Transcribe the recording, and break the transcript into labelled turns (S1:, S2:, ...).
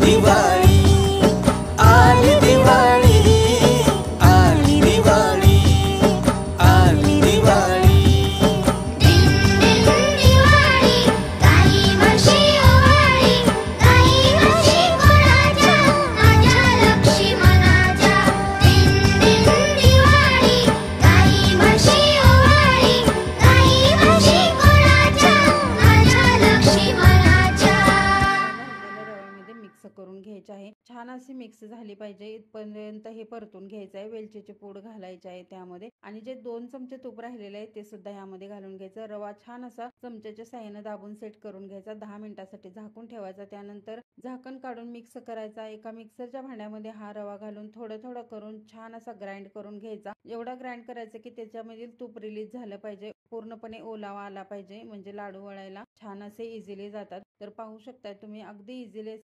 S1: दिवाळी, आली दिवाळी, आली दिवाळी, आली दिवाळी।
S2: दिवाळी काही वर्षी ओवाळी, काही वर्षी कोणाच्या माझ्या लक्ष्मणाच्या। दिवाळी काही वर्षी ओवाळी, काही वर्षी कोणाच्या माझ्या लक्ष्मणाच्या।
S3: रव्यामध्ये मिक्स करून घ्यायचे आहे। छान अशी मिक्स झाली पाहिजे इथपर्यंत हे परतून घ्यायचं आहे। वेलचीची पूड घालायची आहे त्यामध्ये, आणि जे 2 चमचे तूप राहिलेले आहे ते सुद्धा यामध्ये घालून घ्यायचं। रवा छान असा चमच्याच्या साहाय्याने दाबून सेट करून घ्यायचा। 10 मिनिटांसाठी झाकून ठेवायचा। त्यानंतर झाकण काढून मिक्स करायचा। एका मिक्सरच्या भांड्यामध्ये हा रवा घालून थोडं थोडं करून छान असा ग्राइंड करून घ्यायचा। एवढा ग्राइंड करायचं की त्याच्यामधील तूप रिलीज झालं पाहिजे, पूर्णपणे ओलावा आला पाहिजे, म्हणजे लाडू वळायला छान असे इझिली जातात। तर पाहू शकताय तुम्ही, अगदी इझिली